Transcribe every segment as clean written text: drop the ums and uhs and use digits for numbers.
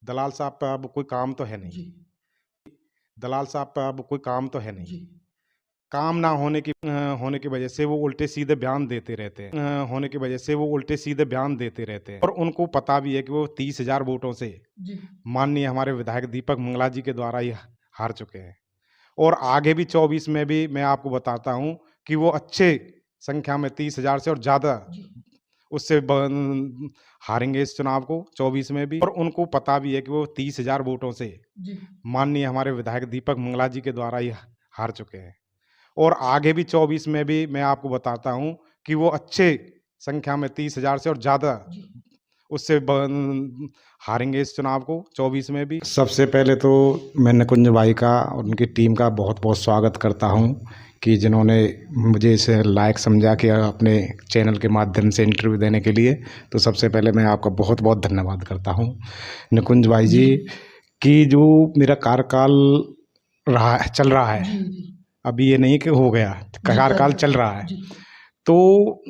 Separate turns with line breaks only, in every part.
दलाल साहब पे अब कोई काम तो है नहीं।
जी।
दलाल साहब पे अब कोई काम तो है नहीं।
जी।
काम ना होने की वजह से वो उल्टे सीधे बयान देते रहते हैं। होने की वजह से वो उल्टे सीधे बयान देते रहते हैं और उनको पता भी है कि वो 30,000 वोटों से
जी।
माननीय हमारे विधायक दीपक मंगला जी के द्वारा ही हार चुके हैं। और आगे भी 24 में भी मैं आपको बताता हूँ कि वो अच्छे संख्या में 30,000 से और ज़्यादा
जी।
उससे हारेंगे इस चुनाव को 24 में भी। और उनको पता भी है कि वो 30,000 वोटों से
जी।
माननीय हमारे विधायक दीपक मंगला जी के द्वारा ही हार चुके हैं। और आगे भी 24 में भी मैं आपको बताता हूँ कि वो अच्छे संख्या में 30,000 से और ज़्यादा
जी।
उससे हारेंगे इस चुनाव को 24 में भी। सबसे पहले तो मैं निकुंज भाई का और उनकी टीम का बहुत बहुत स्वागत करता हूँ कि जिन्होंने मुझे इसे लायक समझा कि अपने चैनल के माध्यम से इंटरव्यू देने के लिए। तो सबसे पहले मैं आपका बहुत बहुत धन्यवाद करता हूँ निकुंज भाई जी कि जो मेरा कार्यकाल चल रहा है,
जी। जी।
अभी ये नहीं कि हो गया, कार्यकाल चल रहा है।
जी।
तो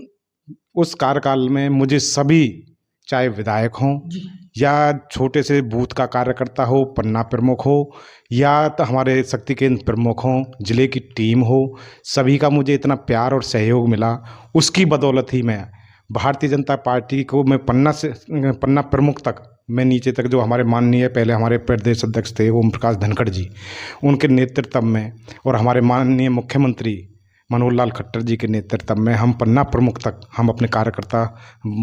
उस कार्यकाल में मुझे सभी, चाहे विधायक हों
जी।
या छोटे से बूथ का कार्यकर्ता हो, पन्ना प्रमुख हो या तो हमारे शक्ति केंद्र प्रमुख हों, जिले की टीम हो, सभी का मुझे इतना प्यार और सहयोग मिला। उसकी बदौलत ही मैं भारतीय जनता पार्टी को मैं पन्ना प्रमुख तक, मैं नीचे तक, जो हमारे माननीय पहले हमारे प्रदेश अध्यक्ष थे ओम प्रकाश धनखड़ जी, उनके नेतृत्व में और हमारे माननीय मुख्यमंत्री मनोहर लाल खट्टर जी के नेतृत्व में हम पन्ना प्रमुख तक हम अपने कार्यकर्ता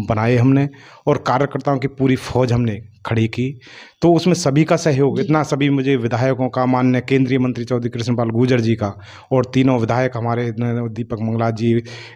बनाए हमने और कार्यकर्ताओं की पूरी फौज हमने खड़ी की। तो उसमें सभी का सहयोग, इतना सभी मुझे विधायकों का, माननीय केंद्रीय मंत्री चौधरी कृष्णपाल गुर्जर जी का और तीनों विधायक हमारे दीपक मंगला जी,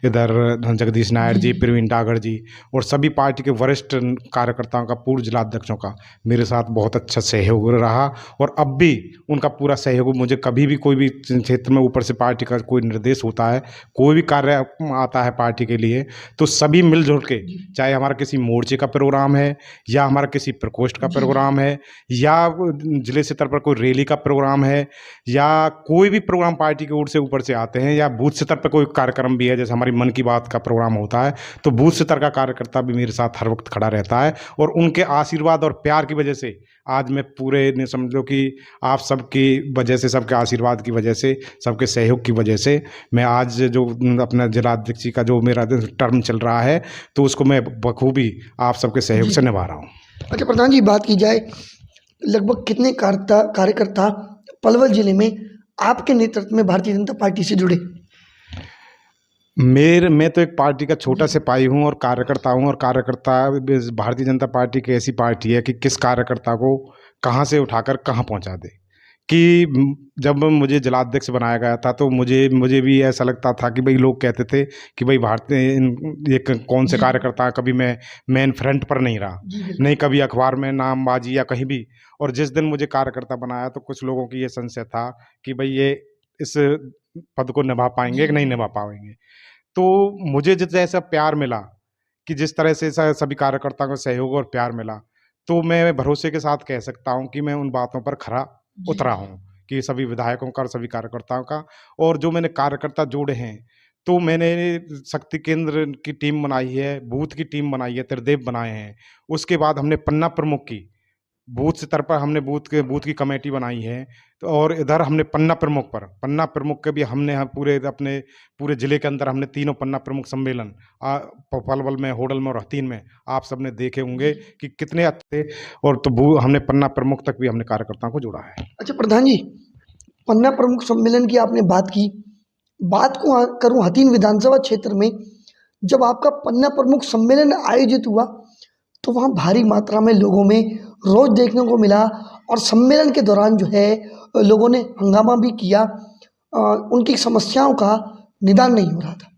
इधर जगदीश नायर जी, प्रवीण डागर जी और सभी पार्टी के वरिष्ठ कार्यकर्ताओं का, पूर्व जिलाध्यक्षों का मेरे साथ बहुत अच्छा सहयोग रहा। और अब भी उनका पूरा सहयोग, मुझे कभी भी कोई भी क्षेत्र में ऊपर से पार्टी का कोई निर्देश होता है, कोई भी कार्य आता है पार्टी के लिए, तो सभी मिलजुल के, चाहे हमारा किसी मोर्चे का प्रोग्राम है या हमारा किसी प्रकोष्ठ का प्रोग्राम है या जिले स्तर पर कोई रैली का प्रोग्राम है या कोई भी प्रोग्राम पार्टी की ओर से ऊपर से आते हैं या बूथ स्तर पर कोई कार्यक्रम भी है, जैसे हमारी मन की बात का प्रोग्राम होता है, तो बूथ स्तर का कार्यकर्ता भी मेरे साथ हर वक्त खड़ा रहता है। और उनके आशीर्वाद और प्यार की वजह से आज मैं पूरे, समझो कि आप सबकी वजह से, सबके आशीर्वाद की वजह से, सबके सहयोग की वजह से मैं आज जो अपना जिलाध्यक्ष का जो मेरा टर्म चल रहा है, तो उसको मैं बखूबी आप सबके सहयोग से निभा रहा हूँ।
अच्छा प्रधान जी, बात की जाए लगभग कितने कार्यकर्ता पलवल जिले में आपके नेतृत्व में भारतीय जनता पार्टी से जुड़े?
मैं तो एक पार्टी का छोटा सिपाही हूँ और कार्यकर्ता हूँ। और कार्यकर्ता, भारतीय जनता पार्टी की ऐसी पार्टी है कि किस कार्यकर्ता को कहाँ से उठाकर कहाँ पहुँचा दे। कि जब मुझे जिलाध्यक्ष बनाया गया था तो मुझे भी ऐसा लगता था कि भाई, लोग कहते थे कि भाई ये कौन से कार्यकर्ता है, कभी मैं मेन फ्रंट पर नहीं रहा, नहीं कभी अखबार में नामबाजी या कहीं भी। और जिस दिन मुझे कार्यकर्ता बनाया तो कुछ लोगों की ये संशय था कि भाई ये इस पद को निभा पाएंगे कि नहीं निभा पाएंगे। तो मुझे जैसा प्यार मिला, कि जिस तरह से सभी कार्यकर्ताओं को सहयोग और प्यार मिला, तो मैं भरोसे के साथ कह सकता हूँ कि मैं उन बातों पर खरा उतरा हूँ कि सभी विधायकों का और सभी कार्यकर्ताओं का। और जो मैंने कार्यकर्ता जोड़े हैं, तो मैंने शक्ति केंद्र की टीम बनाई है, बूथ की टीम बनाई है, त्रिदेव बनाए हैं। उसके बाद हमने पन्ना प्रमुख की बूथ स्तर पर हमने बूथ की कमेटी बनाई है। तो और इधर हमने पन्ना प्रमुख के भी हमने पूरे अपने पूरे जिले के अंदर हमने तीनों पन्ना प्रमुख सम्मेलन पलवल में, होडल में और हथीन में आप सबने देखे होंगे कि कितने अच्छे। और तो हमने पन्ना प्रमुख तक भी हमने कार्यकर्ताओं को जोड़ा है।
अच्छा प्रधान जी, पन्ना प्रमुख सम्मेलन की आपने बात की, बात को करूं हथीन विधानसभा क्षेत्र में, जब आपका पन्ना प्रमुख सम्मेलन आयोजित हुआ तो वहाँ भारी मात्रा में लोगों में रोज देखने को मिला और सम्मेलन के दौरान जो है लोगों ने हंगामा भी किया, उनकी समस्याओं का निदान नहीं हो रहा था।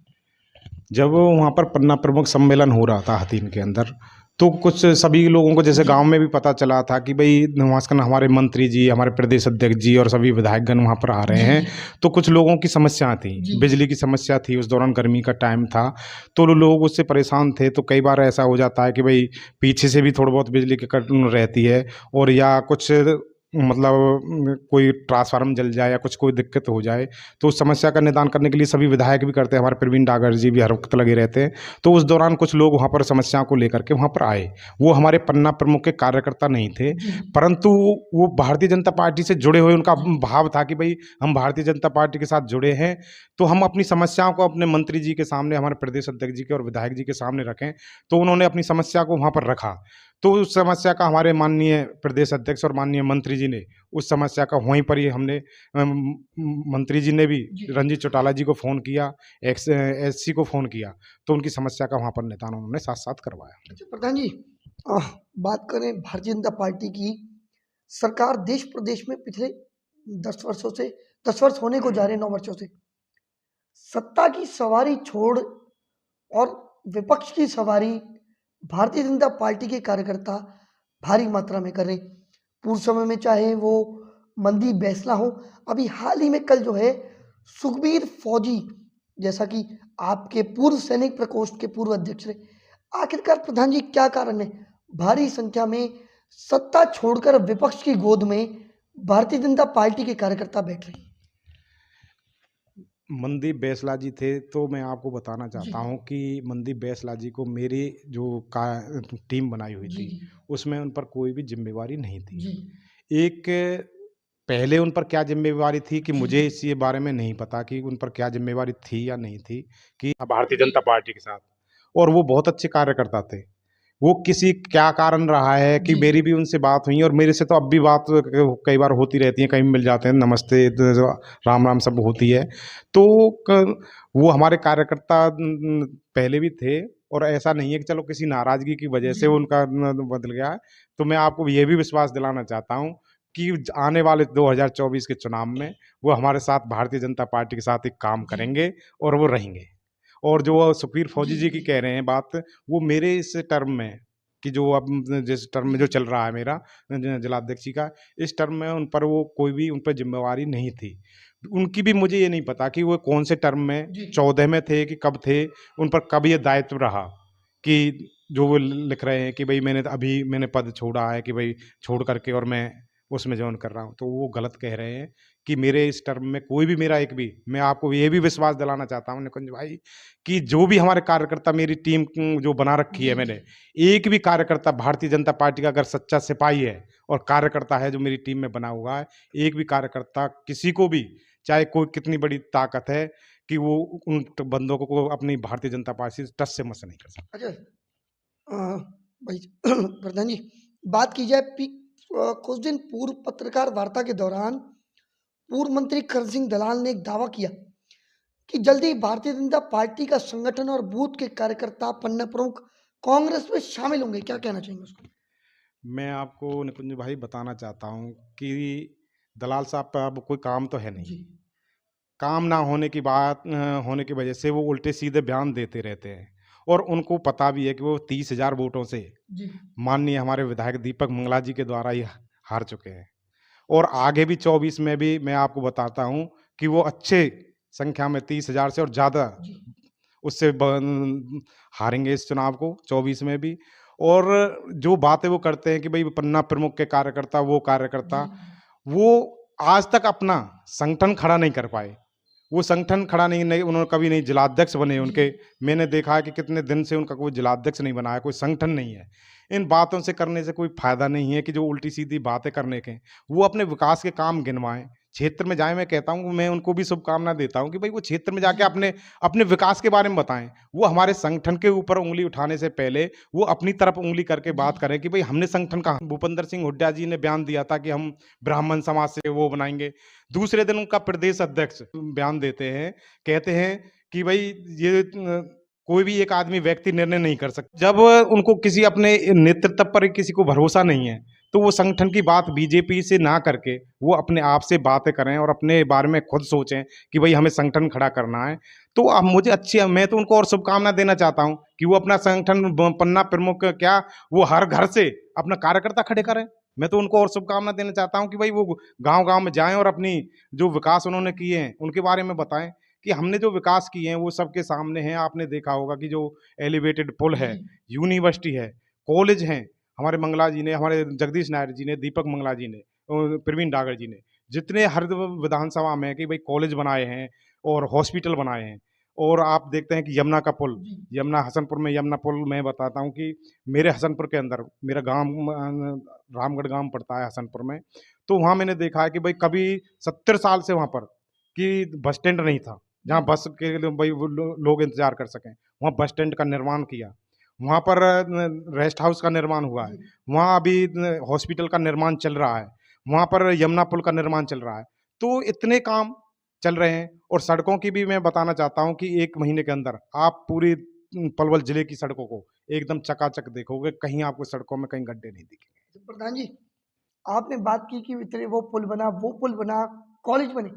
जब वहाँ पर पन्ना प्रमुख सम्मेलन हो रहा था हथीन के अंदर, तो कुछ सभी लोगों को, जैसे गांव में भी पता चला था कि भाई हमारे मंत्री जी, हमारे प्रदेश अध्यक्ष जी और सभी विधायकगण वहाँ पर आ रहे हैं, तो कुछ लोगों की समस्या थी, बिजली की समस्या थी। उस दौरान गर्मी का टाइम था, तो लोग उससे परेशान थे। तो कई बार ऐसा हो जाता है कि भाई पीछे से भी थोड़ा बहुत बिजली की कट रहती है, और या कुछ मतलब कोई ट्रांसफार्मर जल जाए या कुछ कोई दिक्कत हो जाए, तो उस समस्या का निदान करने के लिए सभी विधायक भी करते हैं, हमारे प्रवीण डागर जी भी हर वक्त लगे रहते हैं। तो उस दौरान कुछ लोग वहाँ पर समस्याओं को लेकर के वहाँ पर आए। वो हमारे पन्ना प्रमुख के कार्यकर्ता नहीं थे,
जी
परंतु वो भारतीय जनता पार्टी से जुड़े हुए, उनका भाव था कि भाई हम भारतीय जनता पार्टी के साथ जुड़े हैं, तो हम अपनी समस्याओं को अपने मंत्री जी के सामने, हमारे प्रदेश अध्यक्ष जी के और विधायक जी के सामने रखें। तो उन्होंने अपनी समस्या को वहाँ पर रखा। तो उस समस्या का हमारे माननीय प्रदेश अध्यक्ष और माननीय मंत्री जी ने उस समस्या का वहीं पर ही हमने मंत्री जी ने भी
जी
रंजीत चौटाला जी को फ़ोन किया, एससी को फ़ोन किया, तो उनकी समस्या का वहाँ पर निदान उन्होंने साथ-साथ करवाया।
अच्छा प्रधान जी, बात करें भारतीय जनता पार्टी की, सरकार देश प्रदेश में पिछले 10 वर्षों से 10 वर्ष होने को जा रहे हैं, 9 वर्षों से सत्ता की सवारी छोड़ और विपक्ष की सवारी भारतीय जनता पार्टी के कार्यकर्ता भारी मात्रा में कर रहे हैं। पूर्व समय में चाहे वो मंदी बैसला हो, अभी हाल ही में कल जो है सुखबीर फौजी, जैसा कि आपके पूर्व सैनिक प्रकोष्ठ के पूर्व अध्यक्ष रहे, आखिरकार प्रधान जी क्या कारण है भारी संख्या में सत्ता छोड़कर विपक्ष की गोद में भारतीय जनता पार्टी के कार्यकर्ता बैठ रहे हैं?
मनदीप बैसला जी थे, तो मैं आपको बताना
जी
चाहता हूँ कि मनदीप बैसला जी को मेरी जो का टीम बनाई हुई
जी
थी,
जी
उसमें उन पर कोई भी ज़िम्मेवारी नहीं थी।
जी
एक पहले उन पर क्या ज़िम्मेवारी थी कि
जी
मुझे इस ये बारे में नहीं पता कि उन पर क्या ज़िम्मेवारी थी या नहीं थी, कि भारतीय जनता पार्टी के साथ, और वो बहुत अच्छे कार्यकर्ता थे। वो किसी क्या कारण रहा है कि
जी
मेरी भी उनसे बात हुई, और मेरे से तो अब भी बात कई बार होती रहती है, कहीं मिल जाते हैं, नमस्ते, राम राम सब होती है। तो वो हमारे कार्यकर्ता पहले भी थे, और ऐसा नहीं है कि चलो किसी नाराजगी की वजह
जी
से उनका बदल गया है। तो मैं आपको ये भी विश्वास दिलाना चाहता हूँ कि आने वाले 2024 के चुनाव में वो हमारे साथ, भारतीय जनता पार्टी के साथ एक काम
जी
करेंगे और वो रहेंगे। और जो सुखबीर
जी
फौजी जी
जी
की
जी
कह रहे हैं बात, वो मेरे इस टर्म में, कि जो अब जिस टर्म में जो चल रहा है मेरा जिलाध्यक्ष जी का, इस टर्म में उन पर वो कोई भी उन पर जिम्मेवारी नहीं थी। उनकी भी मुझे ये नहीं पता कि वो कौन से टर्म में,
जी
14 में थे कि कब थे, उन पर कब ये दायित्व रहा कि जो वो लिख रहे हैं कि भाई मैंने पद छोड़ा है, कि भाई छोड़ करके और मैं उसमें जॉइन कर रहा हूँ, तो वो गलत कह रहे हैं। कि मेरे इस टर्म में कोई भी, मेरा एक भी, मैं आपको ये भी विश्वास दिलाना चाहता हूँ निकुंज भाई, कि जो भी हमारे कार्यकर्ता, मेरी टीम जो बना रखी है
जी जी
मैंने, एक भी कार्यकर्ता भारतीय जनता पार्टी का अगर सच्चा सिपाही है और कार्यकर्ता है जो मेरी टीम में बना हुआ है, एक भी कार्यकर्ता किसी को भी, चाहे कोई कितनी बड़ी ताकत है, कि वो उन बंदों को अपनी भारतीय जनता पार्टी से टस से मस नहीं कर सकता।
अच्छा, अ, भाई प्रधान जी, बात की जाए कुछ दिन पूर्व पत्रकार वार्ता के दौरान पूर्व मंत्री करण सिंह दलाल ने एक दावा किया कि जल्दी ही भारतीय जनता पार्टी का संगठन और बूथ के कार्यकर्ता पन्ना प्रमुख कांग्रेस में शामिल होंगे, क्या कहना चाहेंगे उसको?
मैं आपको निकुंज भाई बताना चाहता हूँ कि दलाल साहब का अब कोई काम तो है नहीं।
जी
काम ना होने की होने की वजह से वो उल्टे सीधे बयान देते रहते हैं, और उनको पता भी है कि वो 30,000 वोटों से
जी
माननीय हमारे विधायक दीपक मंगला जी के द्वारा ही हार चुके हैं। और आगे भी 24 में भी मैं आपको बताता हूँ कि वो अच्छे संख्या में, 30,000 से और ज़्यादा
जी
उससे हारेंगे इस चुनाव को 24 में भी। और जो बातें वो करते हैं कि भाई पन्ना प्रमुख के कार्यकर्ता, वो
जी
कार्यकर्ता, वो आज तक अपना संगठन खड़ा नहीं कर पाए। वो संगठन खड़ा नहीं उन्होंने कभी नहीं, जिलाध्यक्ष बने
जी
उनके, मैंने देखा है कि कितने दिन से उनका कोई जिलाध्यक्ष नहीं बना है, कोई संगठन नहीं है। इन बातों से करने से कोई फायदा नहीं है, कि जो उल्टी सीधी बातें करने के, वो अपने विकास के काम गिनवाएं, क्षेत्र में जाएं। मैं कहता हूँ, मैं उनको भी शुभकामना देता हूँ कि भाई वो क्षेत्र में जाके
जी
अपने अपने विकास के बारे में बताएं। वो हमारे संगठन के ऊपर उंगली उठाने से पहले वो अपनी तरफ उंगली करके
जी
बात करें कि भाई हमने संगठन कहा। भूपेंद्र सिंह हुड्डा जी ने बयान दिया था कि हम ब्राह्मण समाज से वो बनाएंगे, दूसरे दिन उनका प्रदेश अध्यक्ष बयान देते हैं, कहते हैं कि भाई ये कोई भी एक आदमी, व्यक्ति निर्णय नहीं कर सकता। जब उनको किसी अपने नेतृत्व पर किसी को भरोसा नहीं है, तो वो संगठन की बात बीजेपी से ना करके वो अपने आप से बातें करें और अपने बारे में खुद सोचें कि भाई हमें संगठन खड़ा करना है। तो अब मुझे अच्छी, मैं तो उनको और शुभकामना देना चाहता हूँ कि वो अपना संगठन पन्ना प्रमुख क्या, वो हर घर से अपना कार्यकर्ता खड़े करें। मैं तो उनको और शुभकामना देना चाहता हूँ कि भाई वो गांव गांव में जाएं और अपनी जो विकास उन्होंने किए हैं उनके बारे में बताएं, कि हमने जो विकास किए हैं वो सबके सामने हैं। आपने देखा होगा कि जो एलिवेटेड पुल है,
जी
यूनिवर्सिटी है, कॉलेज हैं, हमारे मंगला जी ने, हमारे जगदीश नायर जी ने, दीपक मंगला जी ने प्रवीण डागर जी ने, जितने हर विधानसभा में कि भाई कॉलेज बनाए हैं और हॉस्पिटल बनाए हैं। और आप देखते हैं कि यमुना का पुल, यमुना हसनपुर में यमुना पुल, मैं बताता हूँ कि मेरे हसनपुर के अंदर, मेरा गांव रामगढ़ गांव पड़ता है हसनपुर में, तो वहाँ मैंने देखा है कि भाई कभी 70 साल से वहाँ पर कि बस स्टैंड नहीं था, जहाँ बस के लिए भाई वो लोग इंतजार कर सकें। वहाँ बस स्टैंड का निर्माण किया, वहाँ पर रेस्ट हाउस का निर्माण हुआ है, वहाँ अभी हॉस्पिटल का निर्माण चल रहा है, वहाँ पर यमुना पुल का निर्माण चल रहा है। तो इतने काम चल रहे हैं। और सड़कों की भी मैं बताना चाहता हूँ कि 1 महीने के अंदर आप पूरी पलवल जिले की सड़कों को एकदम चकाचक देखोगे, कहीं आपको सड़कों में कहीं गड्ढे नहीं दिखेंगे।
तो प्रधान जी, आपने बात की कि इतने वो पुल बना, कॉलेज बने।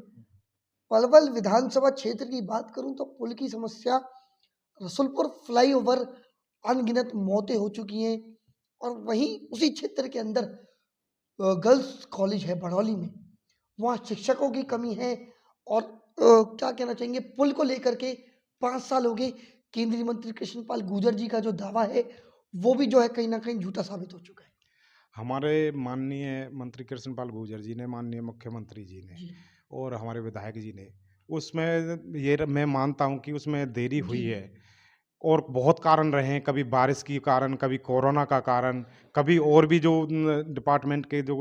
पलवल विधानसभा क्षेत्र की बात करूं तो पुल की समस्या, रसुलपुर फ्लाईओवर, अनगिनत मौतें हो चुकी हैं। और वहीं उसी क्षेत्र के अंदर गर्ल्स कॉलेज है बड़ौली में, वहाँ शिक्षकों की कमी है। और क्या कहना चाहेंगे, पुल को लेकर के 5 साल हो गए, केंद्रीय मंत्री कृष्णपाल गुर्जर जी का जो दावा है वो भी जो है कहीं ना कहीं झूठा साबित हो चुका है।
हमारे माननीय मंत्री कृष्णपाल गुर्जर जी ने, माननीय मुख्यमंत्री जी ने
जी
और हमारे विधायक जी ने, उसमें मैं मानता हूँ कि उसमें देरी
जी
हुई है। और बहुत कारण रहे हैं, कभी बारिश के कारण, कभी कोरोना का कारण, कभी और भी जो डिपार्टमेंट के जो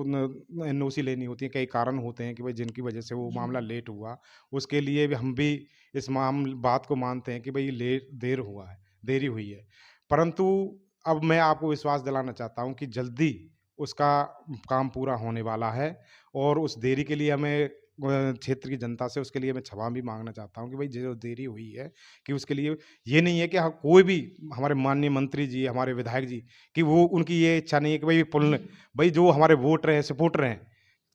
एनओसी लेनी होती है, कई कारण होते हैं कि भाई जिनकी वजह से वो
जी
मामला लेट हुआ। उसके लिए भी हम भी इस बात को मानते हैं कि भाई देरी हुई है। परंतु अब मैं आपको विश्वास दिलाना चाहता हूँ कि जल्दी उसका काम पूरा होने वाला है। और उस देरी के लिए हमें क्षेत्र की जनता से उसके लिए मैं क्षमा भी मांगना चाहता हूँ कि भाई जो देरी हुई है, कि उसके लिए ये नहीं है कि हाँ, कोई भी हमारे माननीय मंत्री जी, हमारे विधायक जी, कि वो उनकी ये इच्छा नहीं है कि भाई पुल, भाई जो हमारे वोटर हैं, सपोर्टर हैं,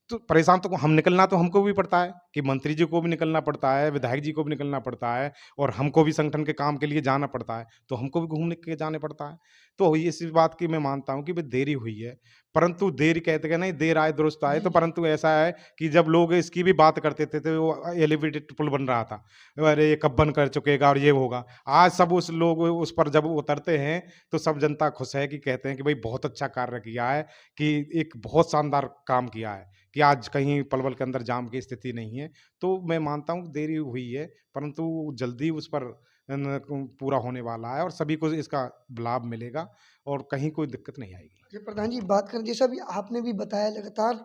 तो परेशान तो हम निकलना तो हमको भी पड़ता है, कि मंत्री जी को भी निकलना पड़ता है, विधायक जी को भी निकलना पड़ता है, और हमको भी संगठन के काम के लिए जाना पड़ता है, तो हमको भी घूमने के जाने पड़ता है। तो इस बात की मैं मानता हूँ कि भाई देरी हुई है, परंतु देरी कहते हैं नहीं, देर आए दुरुस्त आए। तो परंतु ऐसा है कि जब लोग इसकी भी बात करते थे तो वो एलिवेटेड पुल बन रहा था, अरे ये कब बन कर चुकेगा और ये होगा। आज सब उस लोग उस पर जब उतरते हैं तो सब जनता खुश है, कि कहते हैं कि भाई बहुत अच्छा कार्य किया है, कि एक बहुत शानदार काम किया है, कि आज कहीं पलवल के अंदर जाम की स्थिति नहीं है। तो मैं मानता हूँ देरी हुई है, परंतु जल्दी उस पर पूरा होने वाला है और सभी को इसका लाभ मिलेगा और कहीं कोई दिक्कत नहीं आएगी।
जी प्रधान जी, बात करें जैसा भी आपने भी बताया, लगातार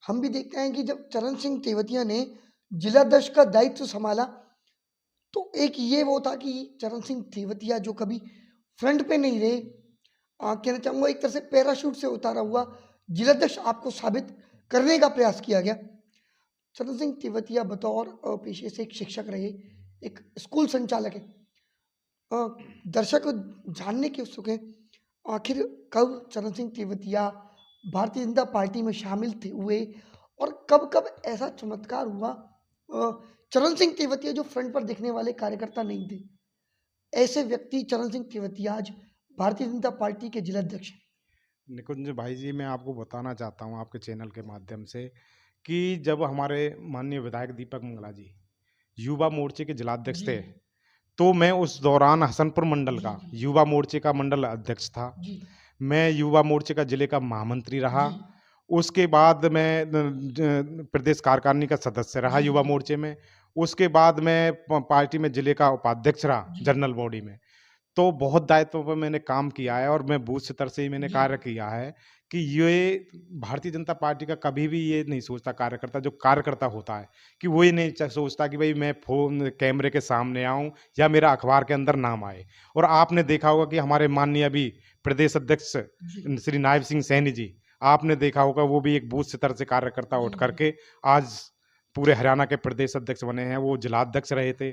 हम भी देखते हैं कि जब चरण सिंह तेवतिया ने जिलाध्यक्ष का दायित्व संभाला तो एक ये वो था कि चरण सिंह तेवतिया जो कभी फ्रंट पे नहीं रहे, कहना चाहूँगा एक तरह से पैराशूट से उतारा हुआ जिलाध्यक्ष आपको साबित करने का प्रयास किया गया। चरण सिंह तेवतिया बतौर पेशे से एक शिक्षक रहे, एक स्कूल संचालक है। दर्शक जानने के उत्सुक हैं, आखिर कब चरण सिंह तेवतिया भारतीय जनता पार्टी में शामिल थे हुए, और कब कब ऐसा चमत्कार हुआ, चरण सिंह तेवतिया जो फ्रंट पर दिखने वाले कार्यकर्ता नहीं थे, ऐसे व्यक्ति चरण सिंह तेवतिया आज भारतीय जनता पार्टी के जिलाध्यक्ष हैं।
निकुंज भाई जी, मैं आपको बताना चाहता हूँ आपके चैनल के माध्यम से, कि जब हमारे माननीय विधायक दीपक मंगला जी युवा मोर्चे के जिलाध्यक्ष
जी
थे, तो मैं उस दौरान हसनपुर मंडल
जी
का
जी
युवा मोर्चे का मंडल अध्यक्ष था।
जी
मैं युवा मोर्चे का जिले का महामंत्री रहा।
जी
उसके बाद मैं प्रदेश कार्यकारिणी का सदस्य रहा
जी
युवा
जी
मोर्चे में। उसके बाद मैं पार्टी में जिले का उपाध्यक्ष रहा
जी
जनरल बॉडी में। तो बहुत दायित्वों पर मैंने काम किया है और मैं बूथ स्तर से ही मैंने
जी
कार्य किया है, कि ये भारतीय जनता पार्टी का कभी भी ये नहीं सोचता कार्यकर्ता, जो कार्यकर्ता होता है, कि वो ये नहीं सोचता कि भाई मैं फोन कैमरे के सामने आऊं या मेरा अखबार के अंदर नाम आए। और आपने देखा होगा कि हमारे माननीय अभी प्रदेश अध्यक्ष
जी
श्री नायब सिंह सैनी जी, आपने देखा होगा वो भी एक बूथ स्तर से कार्यकर्ता
जी
उठ
जी
करके आज पूरे हरियाणा के प्रदेश अध्यक्ष बने हैं। वो जिलाध्यक्ष रहे थे,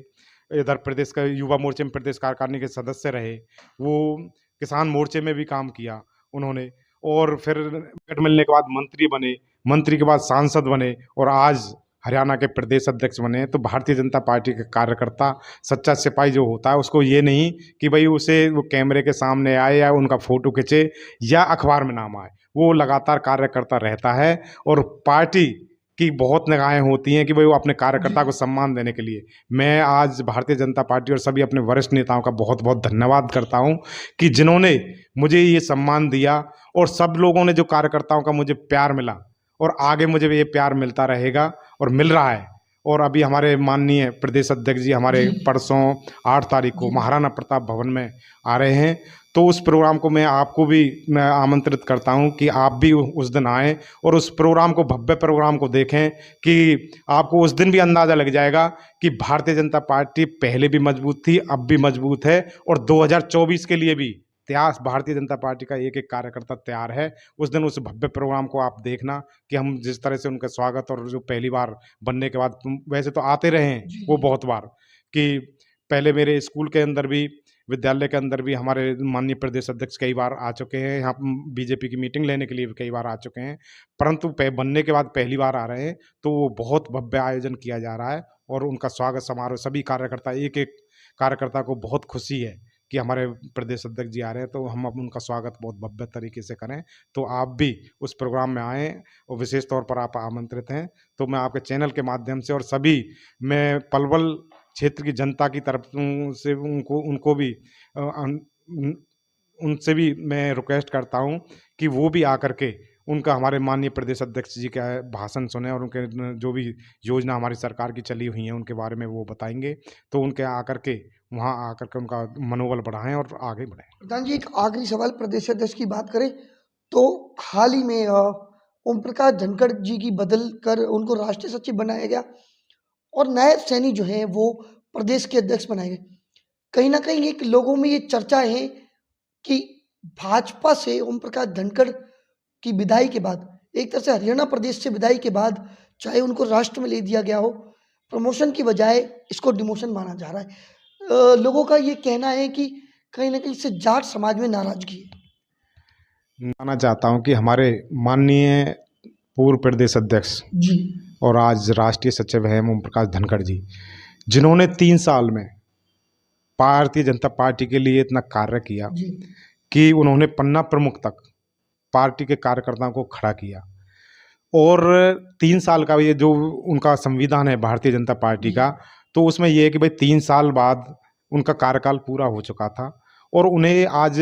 इधर प्रदेश का युवा मोर्चे में प्रदेश कार्यकारिणी के सदस्य रहे, वो किसान मोर्चे में भी काम किया उन्होंने, और फिर टिकट मिलने के बाद मंत्री बने, मंत्री के बाद सांसद बने, और आज हरियाणा के प्रदेश अध्यक्ष बने। तो भारतीय जनता पार्टी के कार्यकर्ता, सच्चा सिपाही जो होता है, उसको ये नहीं कि भाई उसे वो कैमरे के सामने आए या उनका फोटो खींचे या अखबार में नाम आए, वो लगातार कार्य करता रहता है। और पार्टी की बहुत निगाहें होती हैं कि भाई वो अपने
जी
कार्यकर्ता को सम्मान देने के लिए। मैं आज भारतीय जनता पार्टी और सभी अपने वरिष्ठ नेताओं का बहुत बहुत धन्यवाद करता हूं, कि जिन्होंने मुझे ये सम्मान दिया, और सब लोगों ने जो कार्यकर्ताओं का मुझे प्यार मिला, और आगे मुझे ये प्यार मिलता रहेगा और मिल रहा है। और अभी हमारे माननीय प्रदेश अध्यक्ष जी हमारे
जी।
परसों 8 तारीख को
जी।
महाराणा प्रताप भवन में आ रहे हैं, तो उस प्रोग्राम को मैं आपको भी मैं आमंत्रित करता हूं कि आप भी उस दिन आएँ और उस प्रोग्राम को, भव्य प्रोग्राम को देखें कि आपको उस दिन भी अंदाज़ा लग जाएगा कि भारतीय जनता पार्टी पहले भी मजबूत थी, अब भी मजबूत है और 2024 के लिए भी तैयार भारतीय जनता पार्टी का एक-एक कार्यकर्ता तैयार है। उस दिन उस भव्य प्रोग्राम को आप देखना कि हम जिस तरह से उनका स्वागत, और जो पहली बार बनने के बाद वैसे तो आते रहे हैं
जी,
वो
जी।
बहुत बार, कि पहले मेरे स्कूल के अंदर भी, विद्यालय के अंदर भी हमारे माननीय प्रदेश अध्यक्ष कई बार आ चुके हैं, यहाँ बीजेपी की मीटिंग लेने के लिए भी कई बार आ चुके हैं, परंतु बनने के बाद पहली बार आ रहे हैं, तो वो बहुत भव्य आयोजन किया जा रहा है और उनका स्वागत समारोह सभी कार्यकर्ता, एक एक कार्यकर्ता को बहुत खुशी है कि हमारे प्रदेश अध्यक्ष जी आ रहे हैं, तो हम अब उनका स्वागत बहुत भव्य तरीके से करें। तो आप भी उस प्रोग्राम में आएँ और विशेष तौर पर आप आमंत्रित हैं। तो मैं आपके चैनल के माध्यम से और सभी, मैं पलवल क्षेत्र की जनता की तरफ से उनको उनको भी उनसे भी मैं रिक्वेस्ट करता हूँ कि वो भी आकर के उनका, हमारे माननीय प्रदेश अध्यक्ष जी का भाषण सुने और उनके जो भी योजना हमारी सरकार की चली हुई हैं उनके बारे में वो बताएंगे, तो उनके आकर के वहाँ आकर के उनका मनोबल बढ़ाएं और आगे बढ़ें।
प्रधान जी, एक आखिरी सवाल, प्रदेश अध्यक्ष की बात करें तो हाल ही में ओम प्रकाश धनखड़ जी की बदल कर उनको राष्ट्रीय सचिव बनाया गया और नायब सैनी जो हैं वो प्रदेश के अध्यक्ष बनाए गए। कहीं ना कहीं एक लोगों में ये चर्चा है कि भाजपा से ओम प्रकाश धनखड़ की विदाई के बाद, एक तरह से हरियाणा प्रदेश से विदाई के बाद, चाहे उनको राष्ट्र में ले दिया गया हो, प्रमोशन की बजाय इसको डिमोशन माना जा रहा है। लोगों का ये कहना है कि कहीं ना कहीं इससे जाट समाज में नाराजगी है।
मानना चाहता हूँ कि हमारे माननीय पूर्व प्रदेश अध्यक्ष
जी।
और आज राष्ट्रीय सचिव हैं ओम प्रकाश धनखड़ जी, जिन्होंने 3 साल में भारतीय जनता पार्टी के लिए इतना कार्य किया
जी।
कि उन्होंने पन्ना प्रमुख तक पार्टी के कार्यकर्ताओं को खड़ा किया। और 3 साल का ये जो उनका संविधान है भारतीय जनता पार्टी का, तो उसमें ये है कि भाई 3 साल बाद उनका कार्यकाल पूरा हो चुका था और उन्हें आज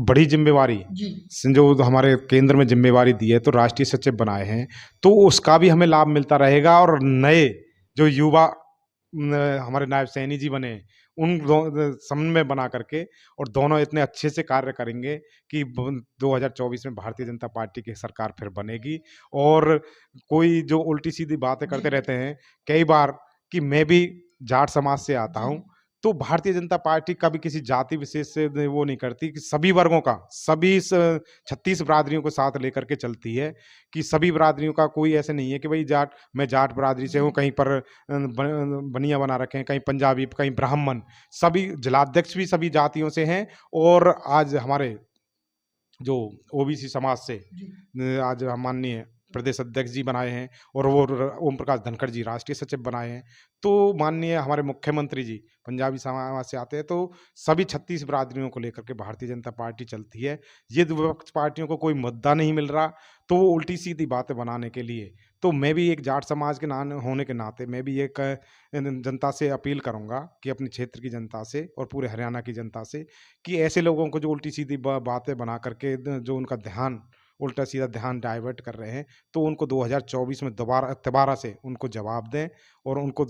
बड़ी जिम्मेवारी
जी।
जो हमारे केंद्र में जिम्मेवारी दी है, तो राष्ट्रीय सचिव बनाए हैं, तो उसका भी हमें लाभ मिलता रहेगा। और नए जो युवा हमारे नायब सैनी जी बने, उन समन्वय बना करके और दोनों इतने अच्छे से कार्य करेंगे कि 2024 में भारतीय जनता पार्टी की सरकार फिर बनेगी। और कोई जो उल्टी सीधी बातें करते रहते हैं कई बार कि मैं भी जाट समाज से आता हूँ, तो भारतीय जनता पार्टी कभी किसी जाति विशेष से वो नहीं करती, कि सभी वर्गों का, सभी 36 बिरादरियों को साथ लेकर के चलती है, कि सभी बिरादरियों का कोई ऐसे नहीं है कि भाई जाट, मैं जाट बिरादरी से हूँ, कहीं पर बनिया बना रखे हैं, कहीं पंजाबी, कहीं ब्राह्मण, सभी जिलाध्यक्ष भी सभी जातियों से हैं। और आज हमारे जो ओबीसी समाज से आज माननीय प्रदेश अध्यक्ष जी बनाए हैं और वो ओम प्रकाश धनखड़ जी राष्ट्रीय सचिव बनाए हैं, तो माननीय हमारे मुख्यमंत्री जी पंजाबी समाज से आते हैं, तो सभी 36 बिरादरियों को लेकर के भारतीय जनता पार्टी चलती है। ये विपक्ष पार्टियों को कोई मुद्दा नहीं मिल रहा, तो वो उल्टी सीधी बातें बनाने के लिए, तो मैं भी एक जाट समाज के होने के नाते मैं भी एक जनता से अपील करूंगा कि अपने क्षेत्र की जनता से और पूरे हरियाणा की जनता से, कि ऐसे लोगों को जो उल्टी सीधी बातें बना करके जो उनका ध्यान, उल्टा सीधा ध्यान डाइवर्ट कर रहे हैं, तो उनको 2024 में दोबारा से उनको जवाब दें। और उनको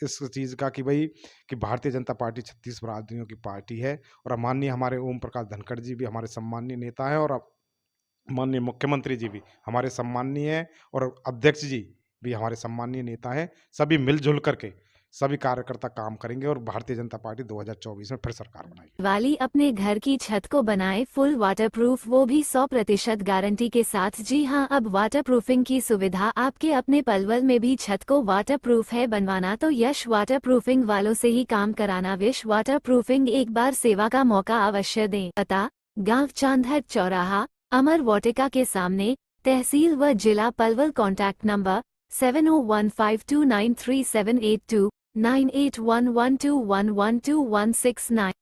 इस चीज़ का कि भाई कि भारतीय जनता पार्टी 36 बिरादरियों की पार्टी है और माननीय हमारे ओम प्रकाश धनखड़ जी भी हमारे सम्मानीय नेता हैं और माननीय मुख्यमंत्री जी भी हमारे सम्माननीय हैं और अध्यक्ष जी भी हमारे सम्माननीय नेता हैं। सभी मिलजुल करके सभी कार्यकर्ता काम करेंगे और भारतीय जनता पार्टी 2024 में फिर सरकार बनाएगी।
वाली अपने घर की छत को बनाए फुल वाटरप्रूफ, वो भी 100% गारंटी के साथ। जी हां, अब वाटरप्रूफिंग की सुविधा आपके अपने पलवल में भी छत को वाटरप्रूफ है बनवाना तो यश वाटरप्रूफिंग वालों से ही काम कराना। विश वाटरप्रूफिंग, एक बार सेवा का मौका अवश्य दें। पता: गांव चांदहट चौराहा, अमर वाटिका के सामने, तहसील व जिला पलवल। Contact number 7015293782 981121121169।